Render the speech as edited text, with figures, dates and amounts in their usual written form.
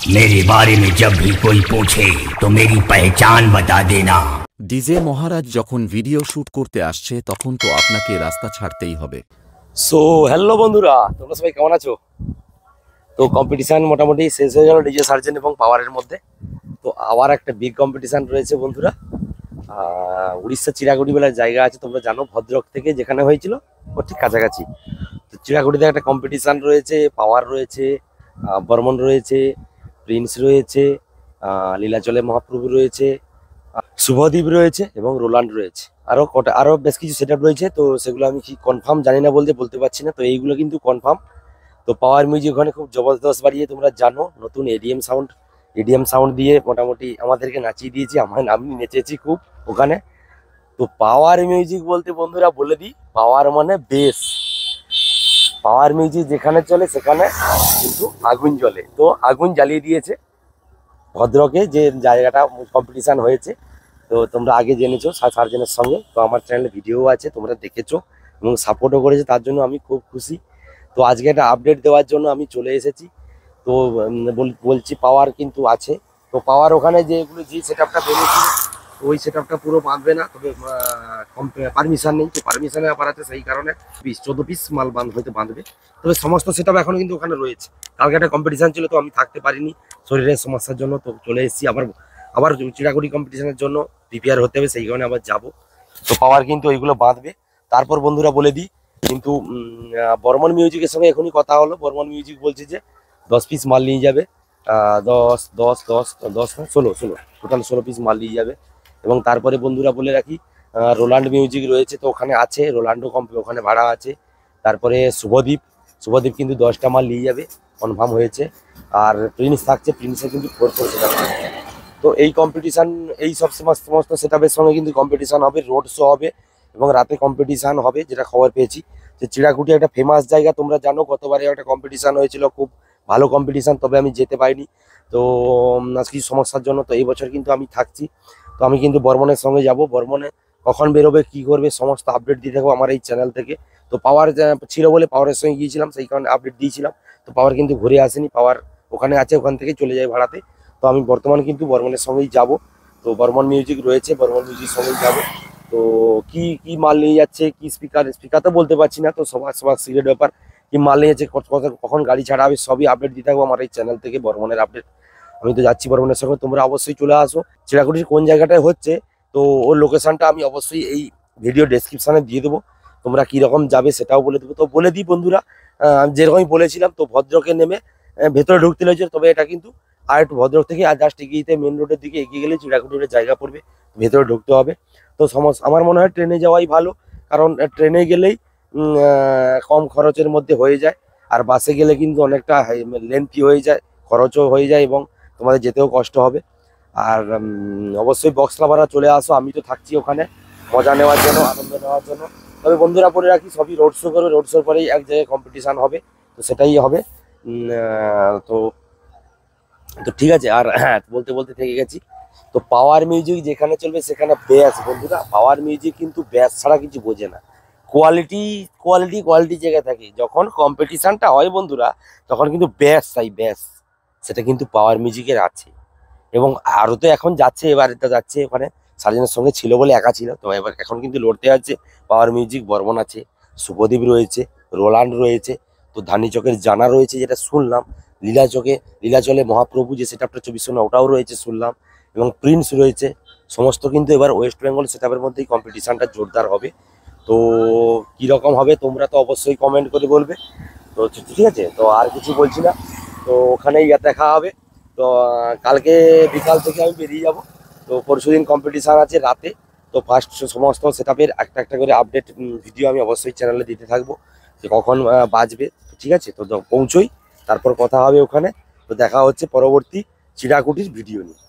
मेरे बारे में जब भी कोई पूछे तो मेरी पहचान बता देना। ডিজে মহারাজ যখন ভিডিও শুট করতে আসছে তখন তো আপনাকে রাস্তা ছাড়তেই হবে। সো হ্যালো বন্ধুরা, তোমরা সবাই কেমন আছো? তো কম্পিটিশন মোটামুটি শেষ হয়ে গেল ডিজে সার্জেন এবং পাওয়ারের মধ্যে। তো আবার একটা বিগ কম্পিটিশন রয়েছে বন্ধুরা। উড়িষ্যা চিরাগুড়ি বলে জায়গা আছে, তোমরা জানো, ভদ্রক থেকে যেখানে হয়েছিল ওর ঠিক কাছাকাছি। তো চিরাগুড়িতে একটা কম্পিটিশান রয়েছে, পাওয়ার রয়েছে, বর্মন রয়েছে, প্রিন্স রয়েছে, লীলাচলে মহাপ্রভু রয়েছে, শুভদীপ রয়েছে এবং রোলান্ড রয়েছে। আরও বেশ কিছু সেট আপ রয়েছে। তো সেগুলো আমি কি কনফার্ম জানি না, বলতে পারছি না। তো এইগুলো কিন্তু কনফার্ম। তো পাওয়ার মিউজিক ওখানে খুব জবরদস্ত বাড়িয়ে, তোমরা জানো, নতুন এডিএম সাউন্ড দিয়ে মোটামুটি আমাদেরকে নাচিয়ে দিয়েছি। আমি নেচেছি খুব ওখানে। তো পাওয়ার মিউজিক বলতে বন্ধুরা বলে দিই, পাওয়ার মানে বেস। পাওয়ার মিউজিক যেখানে চলে সেখানে কিন্তু আগুন জ্বলে। তো আগুন জ্বালিয়ে দিয়েছে ভদ্রকে, যে জায়গাটা কম্পিটিশান হয়েছে। তো তোমরা আগে জেনেছো সার্জেনের সঙ্গে, তো আমার চ্যানেলে ভিডিও আছে, তোমরা দেখেছো এবং সাপোর্টও করেছে, তার জন্য আমি খুব খুশি। তো আজকে একটা আপডেট দেওয়ার জন্য আমি চলে এসেছি। তো বলছি পাওয়ার কিন্তু আছে। তো পাওয়ার ওখানে যে সেট আপটা বেরিয়েছিল ওই সেট আপটা পুরো বাঁধবে না, তবে পারমিশন নেই। তো পারমিশনের ব্যাপার আছে, সেই কারণে 14 পিস মাল হয়তো বাঁধবে। তবে সমস্ত সেট আপ এখন কিন্তু ওখানে রয়েছে। কালকে একটা কম্পিটিশান ছিল, তো আমি থাকতে পারিনি শরীরের সমস্যার জন্য। তো চলে এসেছি আবার চিরাগুড়ি কম্পিটিশনের জন্য প্রিপেয়ার হতে হবে, সেই কারণে আবার যাব। তো পাওয়ার কিন্তু ওইগুলো বাঁধবে। তারপর বন্ধুরা বলে দিই, কিন্তু বর্মন মিউজিকের সঙ্গে এখনই কথা হলো। বর্মন মিউজিক বলছে যে 10 পিস মাল নিয়ে যাবে, 16 টোটাল 16 পিস মাল নিয়ে যাবে। এবং তারপরে বন্ধুরা বলে রাখি, রোলান্ড মিউজিক রয়েছে, তো ওখানে আছে রোলান্ডো ওখানে ভাড়া আছে। তারপরে শুভদীপ কিন্তু 10টা মাল নিয়ে যাবে, কনফার্ম হয়েছে। আর প্রিন্স থাকছে, প্রিন্সের কিন্তু 4 সেট আপ। তো এই কম্পিটিশান, এই সমস্ত সেট আপের সঙ্গে কিন্তু কম্পিটিশান হবে, রোড শো হবে এবং রাতে কম্পিটিশান হবে, যেটা খবর পেয়েছি। যে চিরাকুটি একটা ফেমাস জায়গা, তোমরা জানো, গতবারে একটা কম্পিটিশান হয়েছিল, খুব ভালো কম্পিটিশান, তবে আমি যেতে পারিনি। তো কিছু সমস্যার জন্য। তো এই বছর কিন্তু আমি থাকছি। তো আমি কিন্তু বর্মনের সঙ্গে যাব। বর্মনে কখন বেরোবে, কি করবে, সমস্ত আপডেট দিয়ে থাকবো আমার এই চ্যানেল থেকে। তো পাওয়ার ছিল বলে পাওয়ারের সঙ্গে গিয়েছিলাম, সেই কারণে আপডেট দিয়েছিলাম। তো পাওয়ার কিন্তু ঘুরে আসেনি, পাওয়ার ওখানে আছে, ওখান থেকে চলে যায় ভাড়াতে। তো আমি বর্তমান কিন্তু বর্মনের সঙ্গেই যাব। তো বর্মন মিউজিক রয়েছে, বর্মন মিউজিক সঙ্গেই যাব। তো কি মাল নিয়ে যাচ্ছে, কি স্পিকার তো বলতে পারছি না, তো সবার সিক্রেট ব্যাপার। কি মাল নিয়ে যাচ্ছে, কখন গাড়ি ছাড়া হবে, সবই আপডেট দিতে থাকবো আমার এই চ্যানেল থেকে, বর্মনের আপডেট। আমি তো যাচ্ছি বর্মনের সঙ্গে, তোমরা অবশ্যই চলে আসো। চিরাকুটির কোন জায়গাটায় হচ্ছে, তো ওর লোকেশনটা আমি অবশ্যই এই ভিডিও ডেসক্রিপশানে দিয়ে দেবো। তোমরা কীরকম যাবে সেটাও বলে দেবো। তো বলে দিই বন্ধুরা, যেরকমই বলেছিলাম, তো ভদ্রকে নেমে ভেতরে ঢুকতে হয়েছে। তবে এটা কিন্তু আর একটু ভদ্রক থেকে আর জাস্ট এগিয়ে মেন রোডের দিকে এগিয়ে গেলে চিরাকুটির জায়গা পড়বে, ভেতরে ঢুকতে হবে। তো আমার মনে হয় ট্রেনে যাওয়াই ভালো, কারণ ট্রেনে গেলেই কম খরচের মধ্যে হয়ে যায়। আর বাসে গেলে কিন্তু অনেকটা লেন্থি হয়ে যায়, খরচও হয়ে যায় এবং তোমাদের যেতেও কষ্ট হবে। আর অবশ্যই বক্স লাভাররা চলে আসো, আমি তো থাকছি ওখানে মজা নেওয়ার জন্য, আনন্দ নেওয়ার জন্য। তবে বন্ধুরা বলে রাখি, সবই রোড শো করবে, রোড শোর পরেই এক জায়গায় কম্পিটিশান হবে, তো সেটাই হবে। তো ঠিক আছে। আর হ্যাঁ, বলতে থেকে গেছি। তো পাওয়ার মিউজিক যেখানে চলবে সেখানে ব্যাস বন্ধুরা, পাওয়ার মিউজিক কিন্তু ব্যাস ছাড়া কিছু বোঝে না। কোয়ালিটি জায়গায় থাকে। যখন কম্পিটিশানটা হয় বন্ধুরা, তখন কিন্তু ব্যাস সেটা কিন্তু পাওয়ার মিউজিকের আছে। এবং আরও তো এখন যাচ্ছে, এবার এটা যাচ্ছে ওখানে সার্জেনের সঙ্গে ছিল বলে একা ছিল। তো এখন কিন্তু লড়তে আছে পাওয়ার মিউজিক, বর্মন আছে, শুভদীপ রয়েছে, রোলান্ড রয়েছে, তো ধানি চকের জানা রয়েছে যেটা শুনলাম, লীলাচলে মহাপ্রভু যে সেট আপটা 24 না, ওটাও রয়েছে শুনলাম, এবং প্রিন্স রয়েছে। সমস্ত কিন্তু এবার ওয়েস্ট বেঙ্গল সেট আপের মধ্যেই কম্পিটিশানটা জোরদার হবে। তো কীরকম হবে তোমরা তো অবশ্যই কমেন্ট করে বলবে। তো ঠিক আছে, তো আর কিছু বলছি না। তো ওখানেই দেখা হবে। তো কালকে বিকাল থেকে আমি বেরিয়ে যাব। তো পরশুদিন কম্পিটিশান আছে রাতে। তো ফার্স্ট সমস্ত সেট আপের একটা করে আপডেট ভিডিও আমি অবশ্যই চ্যানেলে দিতে থাকবো, যে কখন বাজবে। ঠিক আছে, তো পৌঁছোই, তারপর কথা হবে ওখানে। তো দেখা হচ্ছে পরবর্তী চিরাকুটির ভিডিও নিয়ে।